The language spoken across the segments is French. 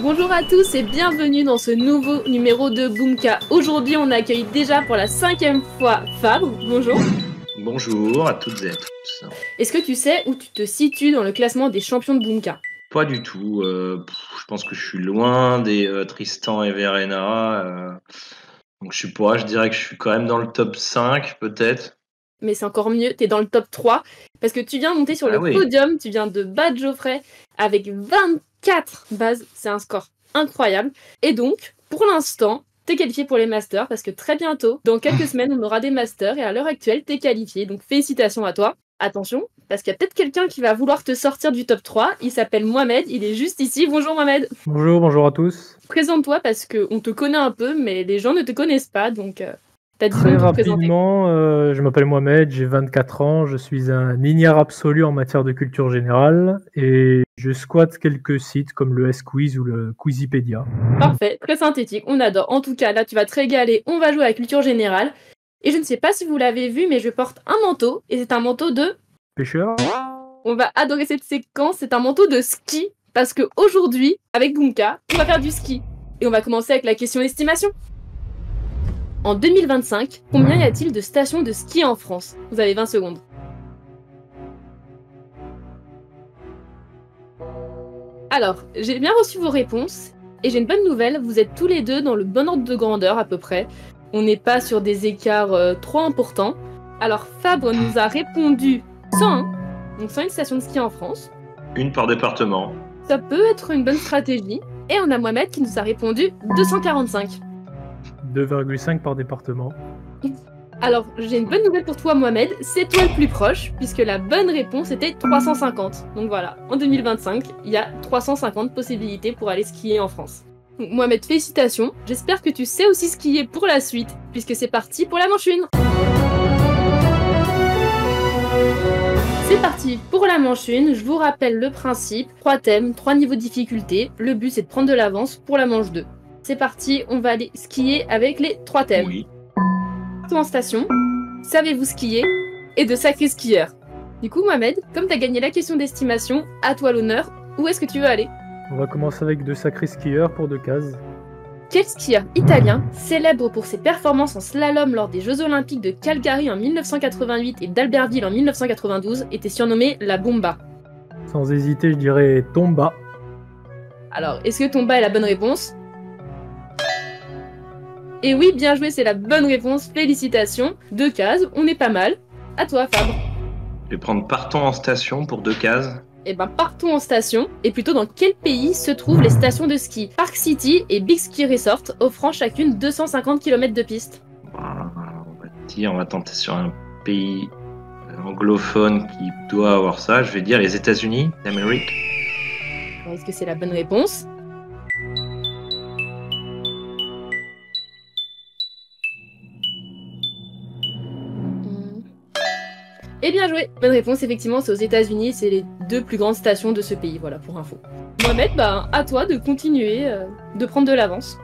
Bonjour à tous et bienvenue dans ce nouveau numéro de Boomka. Aujourd'hui, on accueille déjà pour la 5e fois Fabre. Bonjour. Bonjour à toutes et à tous. Est-ce que tu sais où tu te situes dans le classement des champions de Boomka? Pas du tout. Je pense que je suis loin des Tristan et Verena. Donc je dirais que je suis quand même dans le top 5 peut-être. Mais c'est encore mieux, t'es dans le top 3 parce que tu viens monter sur le podium, tu viens de battre Geoffrey avec 24 bases, c'est un score incroyable. Et donc, pour l'instant, t'es qualifié pour les masters parce que très bientôt, dans quelques semaines, on aura des masters et à l'heure actuelle, t'es qualifié. Donc félicitations à toi. Attention, parce qu'il y a peut-être quelqu'un qui va vouloir te sortir du top 3. Il s'appelle Mohamed, il est juste ici. Bonjour Mohamed. Bonjour à tous. Présente-toi parce qu'on te connaît un peu, mais les gens ne te connaissent pas, donc t'as 10 Très secondes pour te présenter. rapidement, je m'appelle Mohamed, j'ai 24 ans, je suis un ignare absolu en matière de culture générale et je squatte quelques sites comme le S-Quiz ou le Quizipédia. Parfait, très synthétique, on adore. En tout cas, là, tu vas te régaler, on va jouer à la culture générale. Et je ne sais pas si vous l'avez vu, mais je porte un manteau, et c'est un manteau de... Pêcheur? On va adorer cette séquence, c'est un manteau de ski, parce que aujourd'hui, avec Boomka, on va faire du ski. Et on va commencer avec la question d'estimation. En 2025, combien y a-t-il de stations de ski en France? Vous avez 20 secondes. Alors, j'ai bien reçu vos réponses, et j'ai une bonne nouvelle, vous êtes tous les deux dans le bon ordre de grandeur à peu près. On n'est pas sur des écarts trop importants. Alors Fabre nous a répondu 101, donc 101 stations de ski en France. Une par département. Ça peut être une bonne stratégie. Et on a Mohamed qui nous a répondu 245. 2,5 par département. Alors, j'ai une bonne nouvelle pour toi, Mohamed. C'est toi le plus proche, puisque la bonne réponse était 350. Donc voilà, en 2025, il y a 350 possibilités pour aller skier en France. Donc, Mohamed, félicitations. J'espère que tu sais aussi skier pour la suite, puisque c'est parti pour la manche 1. C'est parti pour la manche 1. Je vous rappelle le principe. 3 thèmes, 3 niveaux de difficulté. Le but, c'est de prendre de l'avance pour la manche 2. C'est parti, on va aller skier avec les 3 thèmes. Oui. En station, savez-vous skier et de sacrés skieurs. Du coup, Mohamed, comme tu as gagné la question d'estimation, à toi l'honneur, où est-ce que tu veux aller? On va commencer avec 2 sacrés skieurs pour 2 cases. Quel skieur italien, célèbre pour ses performances en slalom lors des Jeux Olympiques de Calgary en 1988 et d'Albertville en 1992, était surnommé la Bomba? Sans hésiter, je dirais Tomba. Alors, est-ce que Tomba est la bonne réponse? Et oui, bien joué, c'est la bonne réponse, félicitations. 2 cases, on est pas mal. À toi, Fabre. Je vais prendre partons en station pour 2 cases. Eh ben, partons en station. Et plutôt, dans quel pays se trouvent les stations de ski Park City et Big Ski Resort, offrant chacune 250 km de piste? On va tenter sur un pays anglophone qui doit avoir ça. Je vais dire les États-Unis d'Amérique. Est-ce que c'est la bonne réponse? Et bien joué. Bonne réponse, effectivement, c'est aux États-Unis, c'est les 2 plus grandes stations de ce pays, voilà, pour info. Mohamed, à toi de continuer, de prendre de l'avance.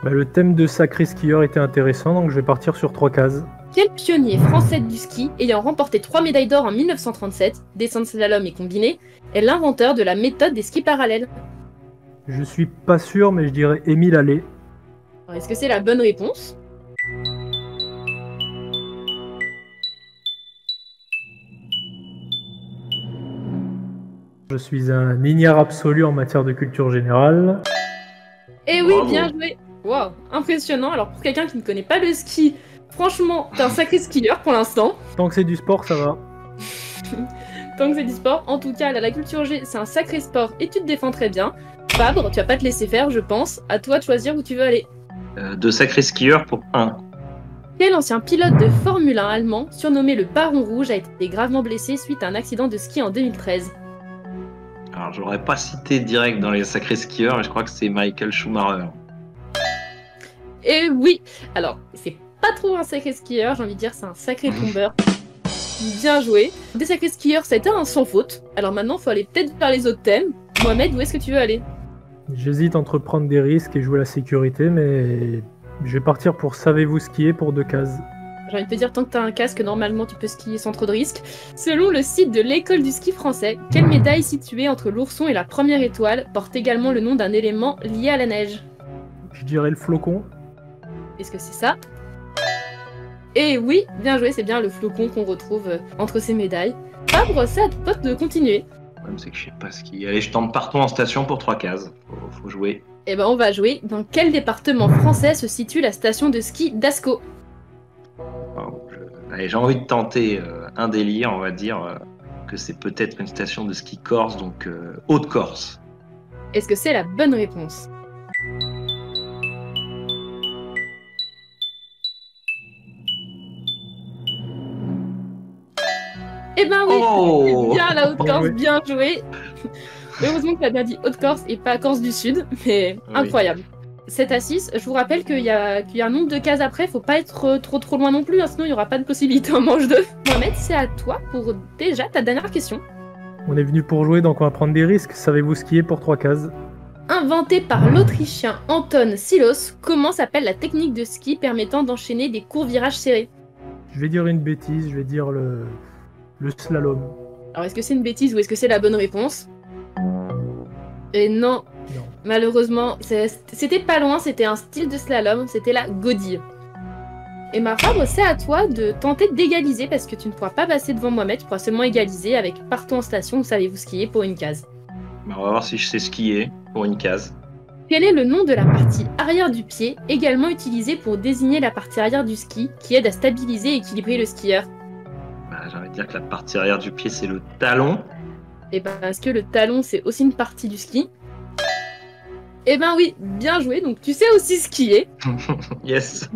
Le thème de sacré skieur était intéressant, donc je vais partir sur 3 cases. Quel pionnier français du ski, ayant remporté 3 médailles d'or en 1937, descente slalom et combiné, est l'inventeur de la méthode des skis parallèles? Je suis pas sûr, mais je dirais Émile Allais. Est-ce que c'est la bonne réponse? Je suis un ignare absolu en matière de culture générale. Eh oui, Bravo. bien joué. Waouh, impressionnant. Alors pour quelqu'un qui ne connaît pas le ski, franchement, t'es un sacré skieur pour l'instant. Tant que c'est du sport, ça va. Tant que c'est du sport. En tout cas, là, la culture G, c'est un sacré sport et tu te défends très bien. Fabre, tu vas pas te laisser faire, je pense. À toi de choisir où tu veux aller. 2 sacrés skieurs pour 1. Quel ancien pilote de Formule 1 allemand, surnommé le Baron Rouge, a été gravement blessé suite à un accident de ski en 2013? Alors, je l'aurais pas cité direct dans les sacrés skieurs, mais je crois que c'est Michael Schumacher. Et oui, alors, c'est pas trop un sacré skieur, j'ai envie de dire, c'est un sacré tombeur. Bien joué. Des sacrés skieurs, c'était un sans faute. Alors maintenant, faut aller peut-être vers les autres thèmes. Mohamed, où est-ce que tu veux aller? J'hésite entre prendre des risques et jouer la sécurité, mais je vais partir pour Savez-vous skier pour 2 cases. J'ai envie de te dire, tant que t'as un casque, normalement tu peux skier sans trop de risques. Selon le site de l'école du ski français, quelle médaille située entre l'ourson et la première étoile porte également le nom d'un élément lié à la neige? Je dirais le flocon. Est-ce que c'est ça? Et oui, bien joué, c'est bien le flocon qu'on retrouve entre ces médailles. Fabre, c'est à toi de continuer. Le problème, c'est que je sais pas skier. Allez, je tente partons en station pour 3 cases. Faut jouer. Eh ben, on va jouer. Dans quel département français se situe la station de ski d'Ascaux? Allez, j'ai envie de tenter un délire, on va dire que c'est peut-être une station de ski corse, donc Haute-Corse. Est-ce que c'est la bonne réponse? Eh ben oui, Oh, bien la Haute-Corse, bien joué. Heureusement que tu as bien dit Haute-Corse et pas Corse du Sud, mais oui. Incroyable. 7 à 6, je vous rappelle qu'il y a un nombre de cases après, faut pas être trop loin non plus, hein, sinon il n'y aura pas de possibilité en manche 2. Mohamed, c'est à toi pour déjà ta dernière question. On est venu pour jouer, donc on va prendre des risques. Savez-vous skier pour 3 cases? Inventé par l'Autrichien Anton Silos, comment s'appelle la technique de ski permettant d'enchaîner des courts virages serrés? Je vais dire une bêtise, je vais dire le slalom. Alors est-ce que c'est une bêtise ou est-ce que c'est la bonne réponse? Et non. Malheureusement, c'était pas loin, c'était un style de slalom, c'était la godille. Et ma Fabre, c'est à toi de tenter d'égaliser parce que tu ne pourras pas passer devant Mohamed, tu pourras seulement égaliser avec partons en station, où savez-vous skier pour une case. On va voir si je sais skier pour une case. Quel est le nom de la partie arrière du pied, également utilisée pour désigner la partie arrière du ski, qui aide à stabiliser et équilibrer le skieur? J'ai envie de dire que la partie arrière du pied, c'est le talon. Et ben, est-ce que le talon, c'est aussi une partie du ski? Eh ben oui, bien joué, donc tu sais aussi skier. Yes.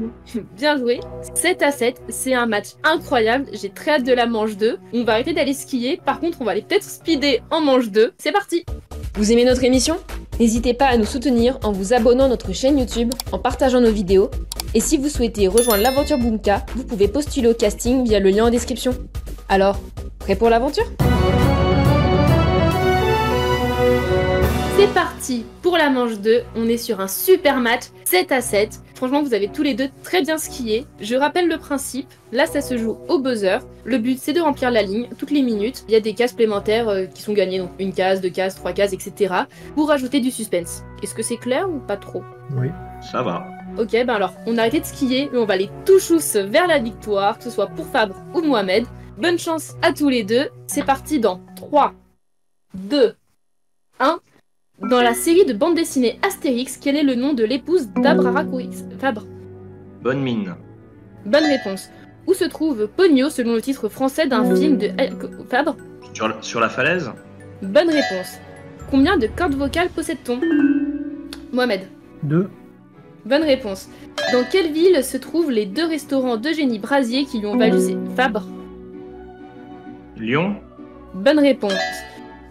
Bien joué. 7 à 7, c'est un match incroyable, j'ai très hâte de la manche 2. On va arrêter d'aller skier, par contre on va aller peut-être speeder en manche 2. C'est parti. Vous aimez notre émission? N'hésitez pas à nous soutenir en vous abonnant à notre chaîne YouTube, en partageant nos vidéos. Et si vous souhaitez rejoindre l'aventure Boomka, vous pouvez postuler au casting via le lien en description. Alors, prêt pour l'aventure? C'est parti pour la manche 2, on est sur un super match, 7 à 7. Franchement, vous avez tous les deux très bien skié. Je rappelle le principe, là ça se joue au buzzer. Le but c'est de remplir la ligne toutes les minutes. Il y a des cases supplémentaires qui sont gagnées, donc 1 case, 2 cases, 3 cases, etc. pour rajouter du suspense. Est-ce que c'est clair ou pas trop? Oui. Ça va. Ok, ben alors, on a arrêté de skier, mais on va aller tout chousse vers la victoire, que ce soit pour Fabre ou Mohamed. Bonne chance à tous les deux. C'est parti dans 3, 2, 1... Dans la série de bande dessinée Astérix, quel est le nom de l'épouse d'Abraracourix? Fabre. Bonne mine. Bonne réponse. Où se trouve Pogno selon le titre français d'un film de Fabre? Sur la falaise? Bonne réponse. Combien de cordes vocales possède-t-on? Mohamed. 2. Bonne réponse. Dans quelle ville se trouvent les 2 restaurants d'Eugénie Brasier qui lui ont valu ses... Fabre. Lyon? Bonne réponse.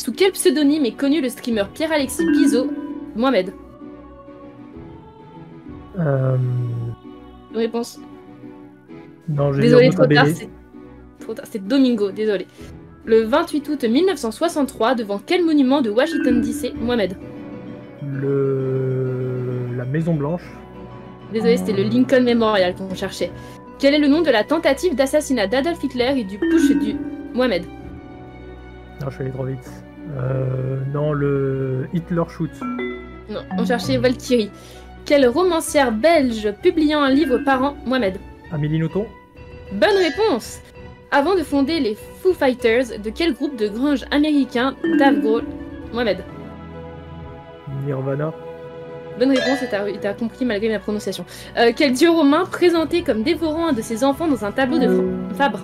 Sous quel pseudonyme est connu le streamer Pierre-Alexis Bizot? Mohamed. Réponse. Non, j'ai désolé, trop tard, c'est Domingo, désolé. Le 28 août 1963, devant quel monument de Washington DC? Mohamed. La Maison Blanche. Désolé, c'était le Lincoln Memorial qu'on cherchait. Quel est le nom de la tentative d'assassinat d'Adolf Hitler et du putsch du... Mohamed. Non, je suis allé trop vite. Non, le Hitler Shoot. Non, on cherchait Valkyrie. Quelle romancière belge publiant un livre par an? Mohamed. Amélie Nothomb. Bonne réponse. Avant de fonder les Foo Fighters, de quel groupe de grunge américain Dave Grohl? Mohamed. Nirvana. Bonne réponse, et t'as compris malgré ma prononciation. Quel dieu romain présenté comme dévorant un de ses enfants dans un tableau de Fabre?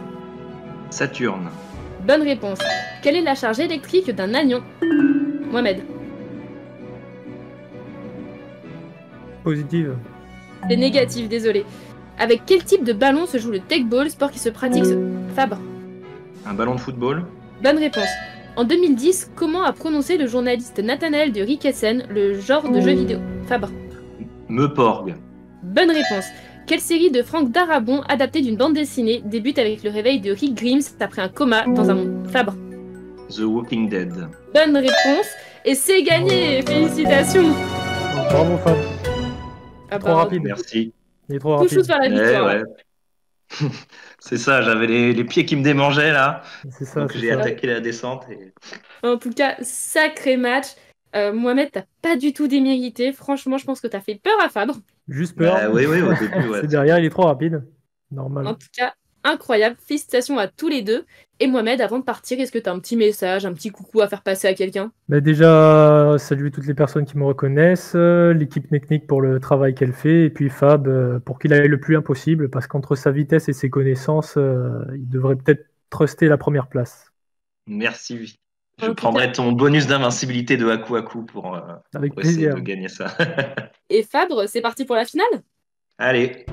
Saturne. Bonne réponse. Quelle est la charge électrique d'un anion? Mohamed. Positive. C'est négatif, désolé. Avec quel type de ballon se joue le teqball, sport qui se pratique Fabre. Un ballon de football. Bonne réponse. En 2010, comment a prononcé le journaliste Nathanaël de Rikkessen le genre de jeu vidéo Fabre. Meuporg. Bonne réponse. Quelle série de Frank Darabont, adaptée d'une bande dessinée, débute avec le réveil de Rick Grimes après un coma dans un monde Fabre. The Walking Dead. Bonne réponse. Et c'est gagné. Félicitations. Bravo Fab. Trop rapide. Merci. Il est trop Tout rapide. chose vers la victoire. Ouais. C'est ça, j'avais les pieds qui me démangeaient là. C'est ça. Donc c'est j'ai ça. attaqué la descente. Et... En tout cas, sacré match. Mohamed, t'as pas du tout démérité. Franchement, je pense que t'as fait peur à Fabre. Juste peur. Bah, oui, au début. Ouais. C'est derrière, il est trop rapide. Normal. En tout cas, incroyable. Félicitations à tous les deux. Et Mohamed, avant de partir, est-ce que t'as un petit message, un petit coucou à faire passer à quelqu'un? Bah déjà, saluer toutes les personnes qui me reconnaissent, l'équipe technique pour le travail qu'elle fait, et puis Fab pour qu'il aille le plus loin possible, parce qu'entre sa vitesse et ses connaissances, il devrait peut-être truster la première place. Merci. Je prendrai ton bonus d'invincibilité de Haku Haku pour essayer plaisir de gagner ça. Et Fabre, c'est parti pour la finale? Allez.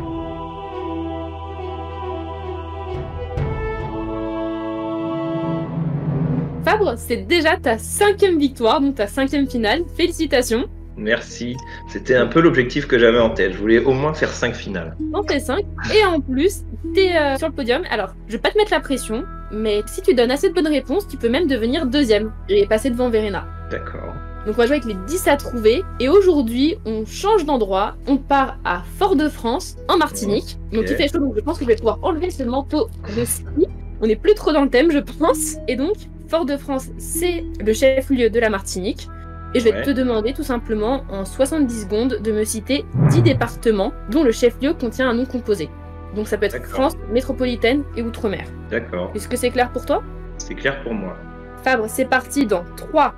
Fabre, c'est déjà ta 5e victoire, donc ta 5e finale. Félicitations. Merci. C'était un peu l'objectif que j'avais en tête. Je voulais au moins faire 5 finales. On fait 5. Et en plus, t'es sur le podium. Alors, je vais pas te mettre la pression, mais si tu donnes assez de bonnes réponses, tu peux même devenir 2e et passer devant Verena. D'accord. Donc on va jouer avec les 10 à trouver. Et aujourd'hui, on change d'endroit. On part à Fort-de-France, en Martinique. Okay. Donc il fait chaud, donc je pense que je vais pouvoir enlever ce manteau de ski. On n'est plus trop dans le thème, je pense. Et donc, Fort-de-France, c'est le chef-lieu de la Martinique. Et je vais te demander tout simplement, en 70 secondes, de me citer 10 départements dont le chef-lieu contient un nom composé. Donc ça peut être France, métropolitaine et Outre-mer. D'accord. Est-ce que c'est clair pour toi? C'est clair pour moi. Fabre, c'est parti dans 3,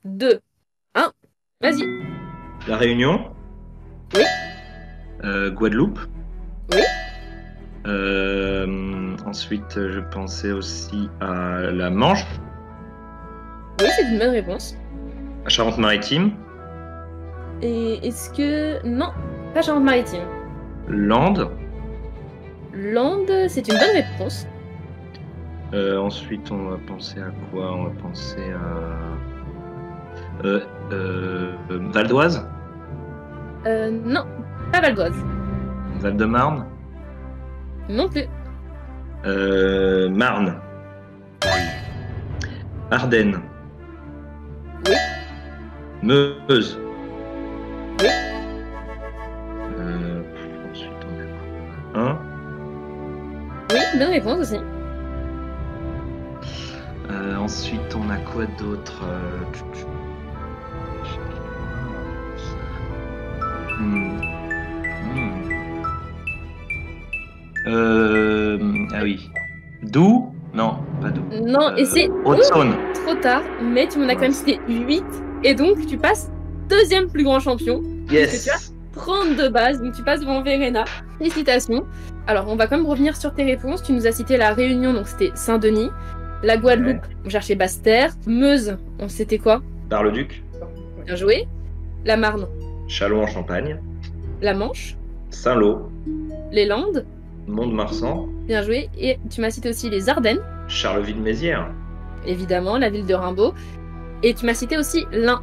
2, 1. Vas-y. La Réunion? Oui. Guadeloupe? Oui. Ensuite, je pensais aussi à la Manche. Oui, c'est une bonne réponse. À Charente-Maritime. Et est-ce que... Non, pas Charente-Maritime. Landes. Landes, c'est une bonne réponse. Ensuite, on va penser à quoi? On va penser à... Val d'Oise? Non, pas Val d'Oise. Val-de-Marne? Non plus. Marne. Ardennes. Oui. Meuse. Oui. Ensuite, on a Oui, bonne réponse aussi. Ensuite, on a quoi d'autre? Ah oui. Doux? Non, pas Doux. Non, et c'est Haute-Saône. Trop tard, mais tu m'en as quand même cité 8. Et donc, tu passes 2e plus grand champion. Yes. Tu as 32 bases, donc tu passes devant Verena. Félicitations. Alors, on va quand même revenir sur tes réponses. Tu nous as cité la Réunion, donc c'était Saint-Denis. La Guadeloupe, on cherchait Basse-Terre. Meuse, on c'était quoi? Bar-le-Duc. Bien joué. La Marne. Châlons-en-Champagne. La Manche. Saint-Lô. Les Landes. Mont-de-Marsan. Bien joué. Et tu m'as cité aussi les Ardennes. Charleville-Mézières. Évidemment, la ville de Rimbaud. Et tu m'as cité aussi l'Ain.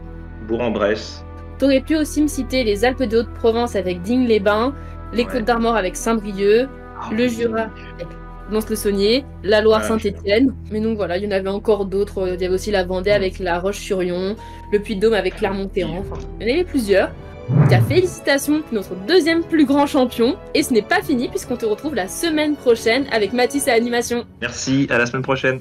Bourg-en-Bresse. T'aurais pu aussi me citer les Alpes de Haute-Provence avec Digne-les-Bains, les Côtes d'Armor avec Saint-Brieuc, le Jura avec Lons-le-Saunier, la Loire Saint-Étienne. Mais donc voilà, il y en avait encore d'autres. Il y avait aussi la Vendée avec La Roche-sur-Yon, le Puy-de-Dôme avec Clermont-Ferrand. Enfin, il y en avait plusieurs. Félicitations, notre 2e plus grand champion. Et ce n'est pas fini puisqu'on te retrouve la semaine prochaine avec Mathis à Animation. Merci, à la semaine prochaine.